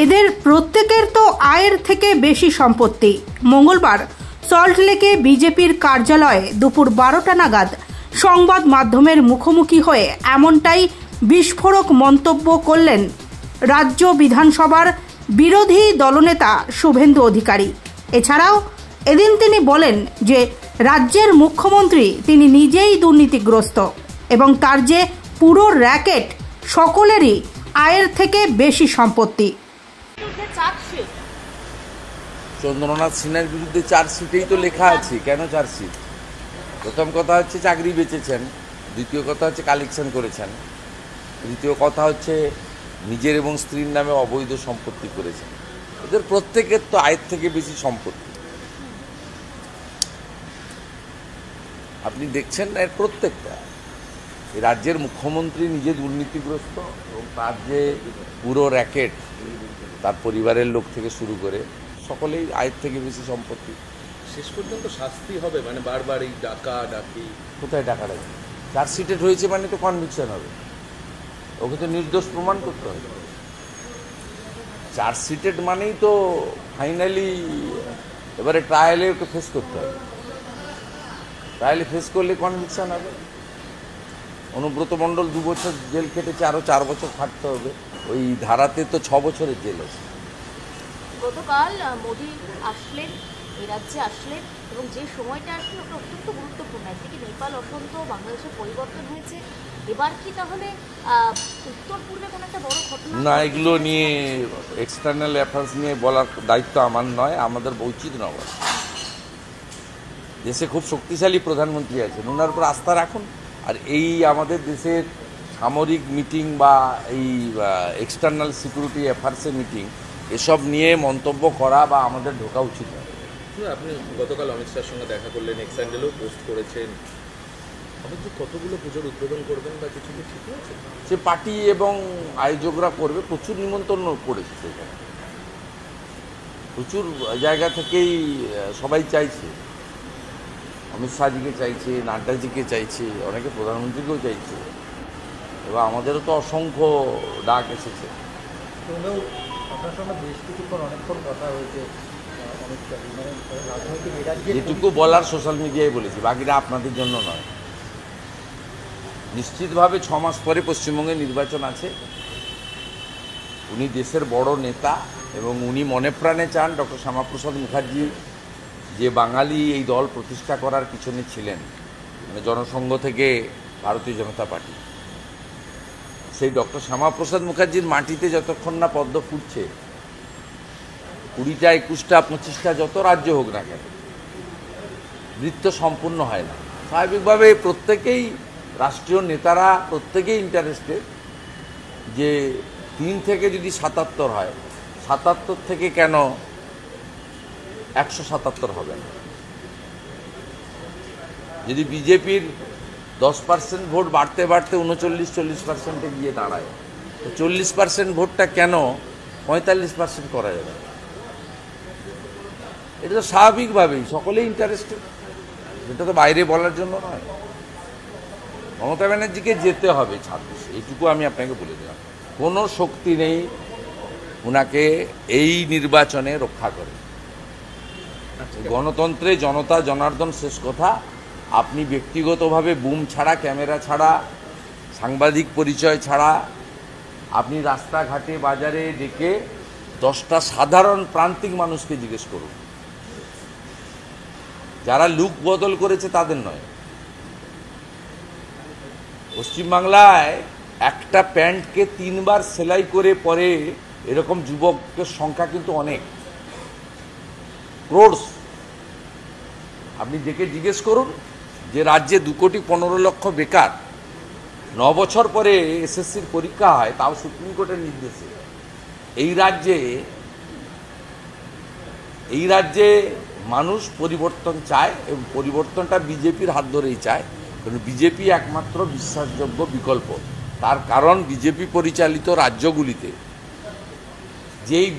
এদের প্রত্যেকের তো আয়ের থেকে বেশি সম্পত্তি। মঙ্গলবার সল্টলেকে বিজেপির কার্যালয়ে দুপুর 12টা নাগাদ সংবাদ মাধ্যমের মুখোমুখি হয়ে এমনটাই বিস্ফোরক মন্তব্য করলেন রাজ্য বিধানসভার বিরোধী দলনেতা শুভেন্দু অধিকারী। এছাড়াও এদিন তিনি বলেন যে রাজ্যের মুখ্যমন্ত্রী তিনি নিজেই দুর্নীতিগ্রস্ত এবং তার যে পুরো র্যাকেট সকলেরই আয়ের থেকে বেশি সম্পত্তি। চন্দ্রনাথ সিনহার বিরুদ্ধে চার্জশিটেই তো লেখা আছে। কেন চার্জশিট? প্রথম কথা হচ্ছে চাকরি বেচেছেন, দ্বিতীয় কথা হচ্ছে কালেকশন করেছেন, তৃতীয় কথা হচ্ছে নিজের এবং স্ত্রীর নামে অবৈধ সম্পত্তি করেছেন। এদের প্রত্যেকের তো আয়ের থেকে বেশি সম্পত্তি। আপনি দেখছেন না, এর প্রত্যেকটা। এই রাজ্যের মুখ্যমন্ত্রী নিজে দুর্নীতিগ্রস্ত এবং তার যে পুরো র্যাকেট, তার পরিবারের লোক থেকে শুরু করে সকলেই আয়ের থেকে বেশি সম্পত্তি। শেষ পর্যন্ত শাস্তি হবে, মানে বারবার এই ডাকি কোথায় ডাকাডাকি? চার্জশিটেড হয়েছে মানে তো কনভিকশন হবে, ওকে তো নির্দোষ প্রমাণ করতে হবে। চার্জশিটেড মানেই তো ফাইনালি এবারে ট্রায়ালে ওকে ফেস করতে হবে। ট্রায়ালে ফেস করলে কনভিকশন হবে। অনুব্রত মণ্ডল 2 বছর জেল খেটেছে, আরও 4 বছর খাটতে হবে। ওই ধারাতে তো 6 বছরের জেল আছে। গতকাল মোদি আসলেন, এই রাজ্যে আসলেন এবং যে সময়টা আসলে ওটা অত্যন্ত গুরুত্বপূর্ণ। একদিকে নেপাল অশান্ত, বাংলাদেশের পরিবর্তন হয়েছে। এবার কি তাহলে উত্তর পূর্বে কোনো একটা বড় ঘটনা? না, এগুলো নিয়ে এক্সটার্নাল অ্যাফেয়ার্স নিয়ে বলার দায়িত্ব আমার নয়, আমাদের উচিত নয়। দেশে খুব শক্তিশালী প্রধানমন্ত্রী আছেন, ওনার উপর আস্থা রাখুন। আর এই আমাদের দেশের সামরিক মিটিং বা এই এক্সটার্নাল সিকিউরিটি অ্যাফেয়ার্সের মিটিং, এসব নিয়ে মন্তব্য করা বা আমাদের ঢোকা উচিত নয়। আপনি গতকাল অমিত শাহর সঙ্গে দেখা করলেন, এক্স হ্যান্ডেলেও পোস্ট করেছেন। আপনি যে কতগুলো পুজোর উদ্বোধন করবেন বা কিছু কি ঠিক আছে? সে পার্টি এবং আয়োজকরা করবে। প্রচুর নিমন্ত্রণ করেছে, সেখানে প্রচুর জায়গা থেকেই সবাই চাইছে। অমিত শাহজিকে চাইছে, নাড্ডাজিকে চাইছে, অনেকে প্রধানমন্ত্রীকেও চাইছে, এবং আমাদেরও তো অসংখ্য ডাক এসেছে। আপনার সঙ্গে বেশ কিছুক্ষণ অনেকক্ষণ কথা হয়েছে। যেটুকু বলার সোশ্যাল মিডিয়ায় বলেছি, বাকিটা আপনাদের জন্য নয়। নিশ্চিতভাবে 6 মাস পরে পশ্চিমবঙ্গে নির্বাচন আছে। উনি দেশের বড় নেতা এবং উনি মনে প্রাণে চান ডক্টর শ্যামাপ্রসাদ মুখার্জি যে বাঙালি এই দল প্রতিষ্ঠা করার পিছনে ছিলেন, মানে জনসংঘ থেকে ভারতীয় জনতা পার্টি, সেই ডক্টর শ্যামাপ্রসাদ মুখার্জির মাটিতে যতক্ষণ না পদ্ম ফুটছে, 20টা 21টা 25টা যত রাজ্য হোক না কেন, বৃত্ত সম্পূর্ণ হয় না। স্বাভাবিকভাবে প্রত্যেকেই রাষ্ট্রীয় নেতারা প্রত্যেকেই ইন্টারেস্টেড যে 3 থেকে যদি 77 হয়, 77 থেকে কেন 177 হবে না? যদি বিজেপির 10% ভোট বাড়তে বাড়তে 39-40%-এ গিয়ে দাঁড়ায়, তো 40% ভোটটা কেন 45% করা যাবে? এটা তো স্বাভাবিকভাবেই সকলেই ইন্টারেস্টেড, এটা তো বাইরে বলার জন্য নয়। মমতা ব্যানার্জিকে যেতে হবে 26, এইটুকু আমি আপনাকে বলে দিলাম। কোনো শক্তি নেই ওনাকে এই নির্বাচনে রক্ষা করে। গণতন্ত্রে জনতা জনার্দন শেষ কথা। আপনি ব্যক্তিগতভাবে বুম ছাড়া, ক্যামেরা ছাড়া, সাংবাদিক পরিচয় ছাড়া আপনি রাস্তাঘাটে বাজারে ডেকে 10টা সাধারণ প্রান্তিক মানুষকে জিজ্ঞেস করুন, যারা লুক বদল করেছে তাদের নয়। পশ্চিমবাংলায় একটা প্যান্টকে 3 বার সেলাই করে পরে এরকম যুবকের সংখ্যা কিন্তু অনেক, ক্রোড়স। আপনি ডেকে জিজ্ঞেস করুন যে রাজ্যে 2,15,00,000 বেকার, 9 বছর পরে এসএসসির পরীক্ষা হয়, তাও সুপ্রিম কোর্টের নির্দেশে। এই রাজ্যে মানুষ পরিবর্তন চায় এবং পরিবর্তনটা বিজেপির হাত ধরেই চায়, কারণ বিজেপি একমাত্র বিশ্বাসযোগ্য বিকল্প। তার কারণ বিজেপি পরিচালিত রাজ্যগুলিতে যেই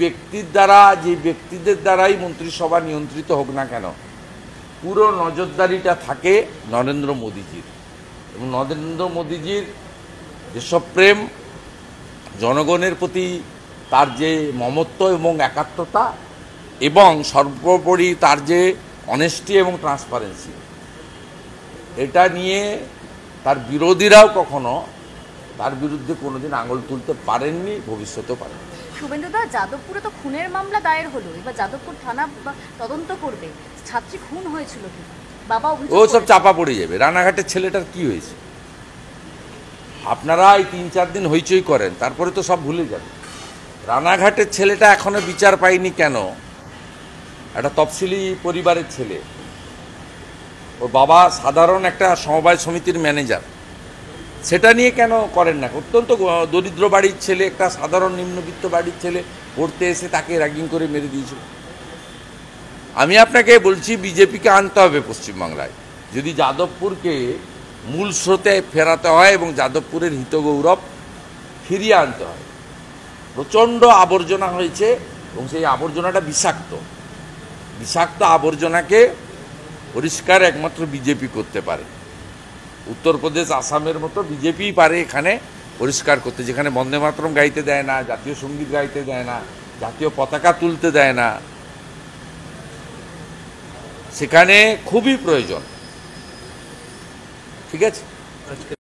ব্যক্তিদের দ্বারাই মন্ত্রিসভা নিয়ন্ত্রিত হোক না কেন, পুরো নজরদারিটা থাকে নরেন্দ্র মোদীজির। এবং নরেন্দ্র মোদীজির দেশপ্রেম, জনগণের প্রতি তার যে মমত্ব এবং একাত্মতা এবং সর্বোপরি তার যে অনেস্টি এবং ট্রান্সপারেন্সি, এটা নিয়ে তার বিরোধীরাও কখনো তার বিরুদ্ধে কোনোদিন আঙুল তুলতে পারেননি, ভবিষ্যতেও পারেন। শুভেন্দুদা, যাদবপুরে তো খুনের মামলা দায়ের হলো, এবার যাদবপুর থানা তদন্ত করবে ছাত্রী খুন হয়েছিল কি বাবা ও সব চাপা পড়ে যাবে। রানাঘাটের ছেলেটার কি হয়েছে আপনারা এই 3-4 দিন হইচই করেন, তারপরে তো সব ভুলে যাবে। রানাঘাটের ছেলেটা এখনো বিচার পায়নি কেন? একটা তফসিলি পরিবারের ছেলে, ওর বাবা সাধারণ একটা সমবায় সমিতির ম্যানেজার, সেটা নিয়ে কেন করেন না? অত্যন্ত দরিদ্র বাড়ির ছেলে, একটা সাধারণ নিম্নবিত্ত বাড়ির ছেলে পড়তে এসে তাকে র্যাগিং করে মেরে দিয়েছিল। আমি আপনাকে বলছি বিজেপিকে আনতে হবে পশ্চিমবাংলায়, যদি যাদবপুরকে মূল স্রোতে ফেরাতে হয় এবং যাদবপুরের হিতগৌরব ফিরিয়ে আনতে হয়। প্রচণ্ড আবর্জনা হয়েছে এবং সেই আবর্জনাটা বিষাক্ত। বিষাক্ত আবর্জনাকে পরিষ্কার একমাত্র বিজেপি করতে পারে। উত্তরপ্রদেশ, আসামের মতো বিজেপিই পারে এখানে পরিষ্কার করতে, যেখানে বন্দে মাতরম গাইতে দেয় না, জাতীয় সঙ্গীত গাইতে দেয় না, জাতীয় পতাকা তুলতে দেয় না, সেখানে খুবই প্রয়োজন। ঠিক আছে।